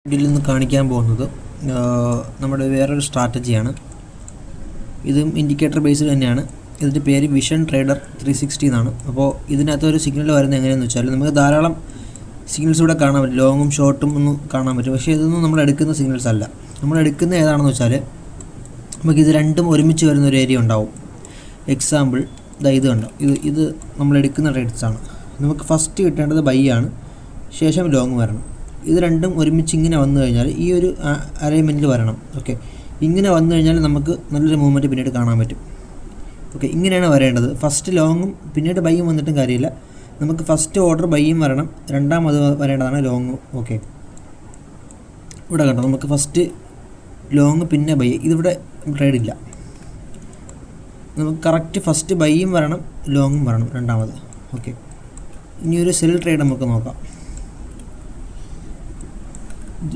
ഇതിൽ നിന്ന് കാണിക്കാൻ പോകുന്നത് നമ്മുടെ വേറൊരു സ്ട്രാറ്റജിയാണ്. ഇതും ഇൻഡിക്കേറ്റർ ബേസ്ഡ് തന്നെയാണ്. ഇതിൻ്റെ പേര് വിഷൻ ട്രേഡർ 360 എന്നാണ്. അപ്പോൾ ഇതിനകത്തൊരു സിഗ്നൽ വരുന്നത് എങ്ങനെയാണെന്ന് വെച്ചാൽ നമുക്ക് ധാരാളം സിഗ്നൽസ് ഇവിടെ കാണാൻ പറ്റും. ലോങ്ങും ഷോർട്ടും ഒന്നും കാണാൻ പറ്റും. പക്ഷേ ഇതൊന്നും നമ്മൾ എടുക്കുന്ന സിഗ്നൽസ് അല്ല. നമ്മൾ എടുക്കുന്ന ഏതാണെന്ന് വെച്ചാൽ നമുക്കിത് രണ്ടും ഒരുമിച്ച് വരുന്ന ഒരു ഏരിയ ഉണ്ടാവും. എക്സാമ്പിൾ ഇത് കണ്ടോ, ഇത് നമ്മൾ എടുക്കുന്ന ട്രേഡ്സാണ്. നമുക്ക് ഫസ്റ്റ് കിട്ടേണ്ടത് ബൈ ആണ്, ശേഷം ലോങ് വരണം. ഇത് രണ്ടും ഒരുമിച്ച് ഇങ്ങനെ വന്നു കഴിഞ്ഞാൽ ഈ ഒരു അലൈൻമെൻറ്റിൽ വരണം. ഓക്കെ, ഇങ്ങനെ വന്നു കഴിഞ്ഞാൽ നമുക്ക് നല്ലൊരു മൂവ്മെൻറ്റ് പിന്നീട് കാണാൻ പറ്റും. ഓക്കെ, ഇങ്ങനെയാണ് വരേണ്ടത്. ഫസ്റ്റ് ലോങ്ങും പിന്നീട് ബൈയും വന്നിട്ടും കാര്യമില്ല. നമുക്ക് ഫസ്റ്റ് ഓർഡർ ബൈയും വരണം, രണ്ടാമത് വരേണ്ടതാണ് ലോങ്ങും. ഓക്കെ, ഇവിടെ കണ്ടോ, നമുക്ക് ഫസ്റ്റ് ലോങ് പിന്നെ ബൈ. ഇതിവിടെ ട്രേഡ് ഇല്ല. നമുക്ക് കറക്റ്റ് ഫസ്റ്റ് ബൈയും വരണം, ലോങ്ങും വരണം രണ്ടാമത്. ഓക്കെ, ഇനി ഒരു സെൽ ട്രേഡ് നമുക്ക് നോക്കാം.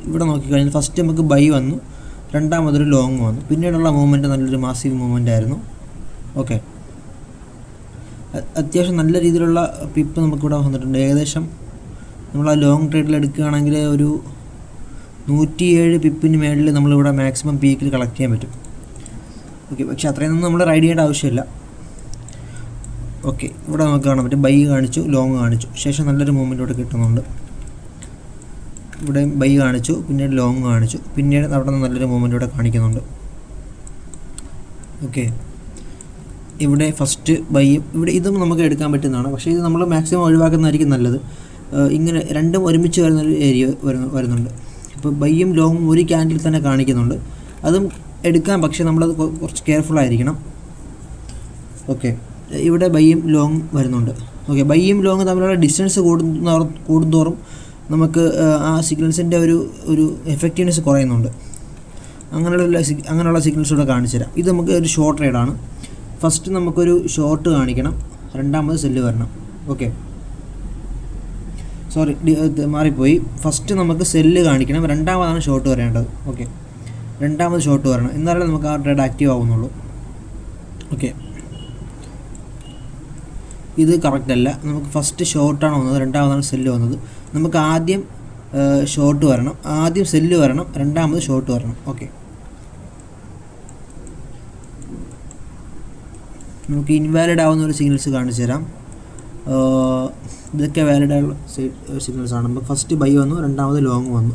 ഇവിടെ നോക്കിക്കഴിഞ്ഞാൽ ഫസ്റ്റ് നമുക്ക് ബൈ വന്നു, രണ്ടാമതൊരു ലോങ് വന്നു. പിന്നീടുള്ള മൂവ്മെൻറ്റ് നല്ലൊരു മാസീവ് മൂവ്മെൻ്റ് ആയിരുന്നു. ഓക്കെ, അത്യാവശ്യം നല്ല രീതിയിലുള്ള പിപ്പ് നമുക്കിവിടെ വന്നിട്ടുണ്ട്. ഏകദേശം നമ്മൾ ആ ലോങ് ട്രേഡിൽ എടുക്കുകയാണെങ്കിൽ ഒരു 107 പിപ്പിന് മേളിൽ നമ്മളിവിടെ മാക്സിമം പീക്കിൽ കളക്ട് ചെയ്യാൻ പറ്റും. ഓക്കെ, പക്ഷേ അത്രയൊന്നും നമ്മൾ റൈഡ് ചെയ്യേണ്ട ആവശ്യമില്ല. ഓക്കെ, ഇവിടെ നമുക്ക് കാണാൻ പറ്റും ബൈ കാണിച്ചു, ലോങ് കാണിച്ചു, ശേഷം നല്ലൊരു മൂവ്മെൻറ്റ് ഇവിടെ കിട്ടുന്നുണ്ട്. ഇവിടെ ബൈ കാണിച്ചു, പിന്നീട് ലോങ് കാണിച്ചു, പിന്നീട് അവിടെ നിന്ന് നല്ലൊരു മൂവ്മെൻറ്റ് ഇവിടെ കാണിക്കുന്നുണ്ട്. ഓക്കെ, ഇവിടെ ഫസ്റ്റ് ബൈയും ഇവിടെ ഇതും നമുക്ക് എടുക്കാൻ പറ്റുന്നതാണ്. പക്ഷേ ഇത് നമ്മൾ മാക്സിമം ഒഴിവാക്കുന്നതായിരിക്കും നല്ലത്. ഇങ്ങനെ രണ്ടും ഒരുമിച്ച് വരുന്നൊരു ഏരിയ വരുന്നുണ്ട്. ഇപ്പോൾ ബൈയും ലോങ്ങും ഒരു ക്യാൻഡിൽ തന്നെ കാണിക്കുന്നുണ്ട്. അതും എടുക്കാം, പക്ഷേ നമ്മളത് കുറച്ച് കെയർഫുൾ ആയിരിക്കണം. ഓക്കെ, ഇവിടെ ബൈയും ലോങ് വരുന്നുണ്ട്. ഓക്കെ, ബൈയും ലോങ് തമ്മിലുള്ള ഡിസ്റ്റൻസ് കൂടുന്തോറും നമുക്ക് ആ സിഗ്നൽസിൻ്റെ ഒരു എഫക്റ്റീവ്നെസ് കുറയുന്നുണ്ട്. അങ്ങനെയുള്ള സിഗ്നൽസ് ഇവിടെ കാണിച്ചു തരാം. ഇത് നമുക്ക് ഒരു ഷോർട്ട് ട്രേഡാണ്. ഫസ്റ്റ് നമുക്കൊരു ഷോർട്ട് കാണിക്കണം, രണ്ടാമത് സെല്ല് വരണം. ഓക്കെ, സോറി, മാറിപ്പോയി. ഫസ്റ്റ് നമുക്ക് സെല്ല് കാണിക്കണം, രണ്ടാമതാണ് ഷോർട്ട് വരേണ്ടത്. ഓക്കെ, രണ്ടാമത് ഷോർട്ട് വരണം, എന്നാലേ നമുക്ക് ആ ട്രേഡ് ആക്റ്റീവ് ആവുന്നുള്ളൂ. ഓക്കെ, ഇത് കറക്റ്റ് അല്ല. നമുക്ക് ഫസ്റ്റ് ഷോർട്ടാണ് വന്നത്, രണ്ടാമതാണ് സെല്ല് വന്നത്. നമുക്ക് ആദ്യം ഷോർട്ട് വരണം, ആദ്യം സെല്ല് വരണം, രണ്ടാമത് ഷോർട്ട് വരണം. ഓക്കെ, നമുക്ക് ഇൻവാലിഡ് ആവുന്ന ഒരു സിഗ്നൽസ് കാണിച്ചു തരാം. ഇതൊക്കെ വാലിഡ് ആയുള്ള സിഗ്നൽസാണ്. നമുക്ക് ഫസ്റ്റ് ബൈ വന്നു, രണ്ടാമത് ലോങ് വന്നു.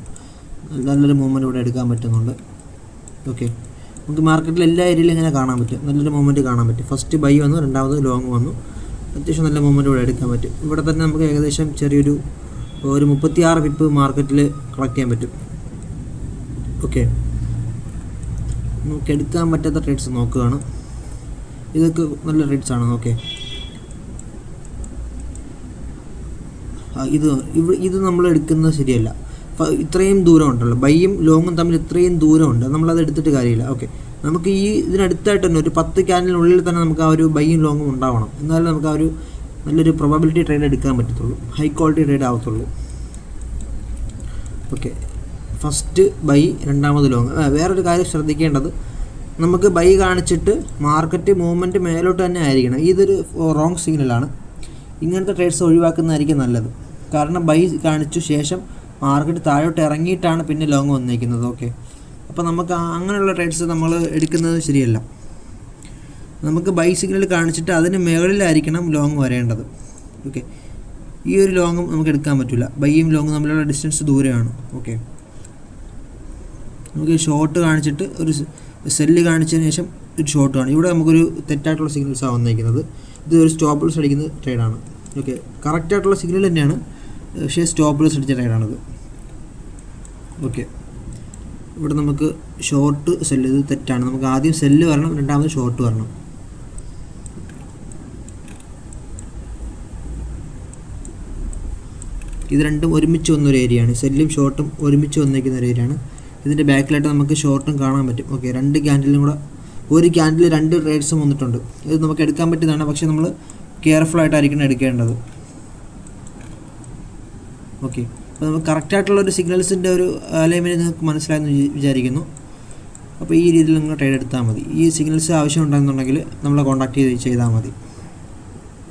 നല്ലൊരു മൂവ്മെൻറ്റ് ഇവിടെ എടുക്കാൻ പറ്റുന്നുണ്ട്. ഓക്കെ, നമുക്ക് മാർക്കറ്റിൽ എല്ലാ ഏരിയയിലും ഇങ്ങനെ കാണാൻ പറ്റും, നല്ലൊരു മൂവ്മെൻറ്റ് കാണാൻ പറ്റും. ഫസ്റ്റ് ബൈ വന്നു, രണ്ടാമത് ലോങ് വന്നു. അത്യാവശ്യം നല്ല മൂവ്മെൻറ്റ് ഇവിടെ എടുക്കാൻ പറ്റും. ഇവിടെ തന്നെ നമുക്ക് ഏകദേശം ചെറിയൊരു 36 പിപ്പ് മാർക്കറ്റിൽ കളക്ട് ചെയ്യാൻ പറ്റും. ഓക്കെ, നമുക്ക് എടുക്കാൻ പറ്റാത്ത ട്രേഡ്സ് നോക്കുകയാണ്. ഇതൊക്കെ നല്ല ട്രേഡ്സാണ്. ഓക്കെ, ഇത് നമ്മൾ എടുക്കുന്നത് ശരിയല്ല. ഇത്രയും ദൂരം ഉണ്ടല്ലോ, ബൈയും ലോങ്ങും തമ്മിൽ ഇത്രയും ദൂരമുണ്ട്, നമ്മളത് എടുത്തിട്ട് കാര്യമില്ല. ഓക്കെ, നമുക്ക് ഈ ഇതിനടുത്തായിട്ട് തന്നെ ഒരു 10 ക്യാൻഡിലിനുള്ളിൽ തന്നെ നമുക്ക് ആ ഒരു ബൈയും ലോങ്ങും ഉണ്ടാവണം, എന്നാലും നമുക്ക് ആ ഒരു നല്ലൊരു പ്രൊബബിലിറ്റി ട്രേഡ് എടുക്കാൻ പറ്റത്തുള്ളൂ, ഹൈ ക്വാളിറ്റി ട്രേഡ് ആവത്തുള്ളൂ. ഓക്കെ, ഫസ്റ്റ് ബൈ, രണ്ടാമത് ലോങ്. വേറൊരു കാര്യം ശ്രദ്ധിക്കേണ്ടത്, നമുക്ക് ബൈ കാണിച്ചിട്ട് മാർക്കറ്റ് മൂവ്മെൻറ്റ് മേലോട്ട് തന്നെ ആയിരിക്കണം. ഇതൊരു റോങ് സിഗ്നലാണ്. ഇങ്ങനത്തെ ട്രേഡ്സ് ഒഴിവാക്കുന്നതായിരിക്കും നല്ലത്. കാരണം ബൈ കാണിച്ചു ശേഷം മാർക്കറ്റ് താഴോട്ട് ഇറങ്ങിയിട്ടാണ് പിന്നെ ലോങ് വന്നിരിക്കുന്നത്. ഓക്കെ, അപ്പോൾ നമുക്ക് അങ്ങനെയുള്ള ട്രേഡ്സ് നമ്മൾ എടുക്കുന്നത് ശരിയല്ല. നമുക്ക് ബൈ സിഗ്നൽ കാണിച്ചിട്ട് അതിന് മുകളിലായിരിക്കണം ലോങ് വരേണ്ടത്. ഓക്കെ, ഈ ഒരു ലോങ്ങും നമുക്ക് എടുക്കാൻ പറ്റില്ല. ബൈയും ലോങ്ങും തമ്മിലുള്ള ഡിസ്റ്റൻസ് ദൂരെയാണ്. ഓക്കെ, നമുക്ക് ഷോർട്ട് കാണിച്ചിട്ട് ഒരു സെല്ല് കാണിച്ചതിന് ശേഷം ഒരു ഷോർട്ട് കാണും. ഇവിടെ നമുക്കൊരു തെറ്റായിട്ടുള്ള സിഗ്നൽസാണ് വന്നിരിക്കുന്നത്. ഇത് ഒരു സ്റ്റോപ്പ് ലോസ് അടിക്കുന്ന ട്രേഡാണ്. ഓക്കെ, കറക്റ്റായിട്ടുള്ള സിഗ്നൽ തന്നെയാണ്, പക്ഷേ സ്റ്റോപ്പ് ലോസ് അടിച്ച ട്രേഡാണിത്. ഓക്കെ, ഇവിടെ നമുക്ക് ഷോർട്ട് സെല്ല്, ഇത് തെറ്റാണ്. നമുക്ക് ആദ്യം സെല്ല് വരണം, രണ്ടാമത് ഷോർട്ട് വരണം. ഇത് രണ്ടും ഒരുമിച്ച് വന്നൊരു ഏരിയയാണ്. സെല്ലും ഷോർട്ടും ഒരുമിച്ച് വന്നിരിക്കുന്ന ഒരു ഏരിയയാണ്. ഇതിൻ്റെ ബാക്കിലായിട്ട് നമുക്ക് ഷോർട്ടും കാണാൻ പറ്റും. ഓക്കെ, രണ്ട് ക്യാൻഡിലും കൂടെ, ഒരു ക്യാൻഡിൽ 2 ട്രേഡ്സും വന്നിട്ടുണ്ട്. ഇത് നമുക്ക് എടുക്കാൻ പറ്റുന്നതാണ്, പക്ഷേ നമ്മൾ കെയർഫുള്ളായിട്ടായിരിക്കണം എടുക്കേണ്ടത്. ഓക്കെ, അപ്പോൾ നമുക്ക് കറക്റ്റായിട്ടുള്ളൊരു സിഗ്നൽസിൻ്റെ ഒരു അലൈൻമെൻറ്റ് നിങ്ങൾക്ക് മനസ്സിലായെന്ന് വിചാരിക്കുന്നു. അപ്പോൾ ഈ രീതിയിൽ നിങ്ങൾ ട്രേഡ് എടുത്താൽ മതി. ഈ സിഗ്നൽസ് ആവശ്യമുണ്ടെന്നുണ്ടെങ്കിൽ നമ്മളെ കോൺടാക്ട് ചെയ്താൽ മതി.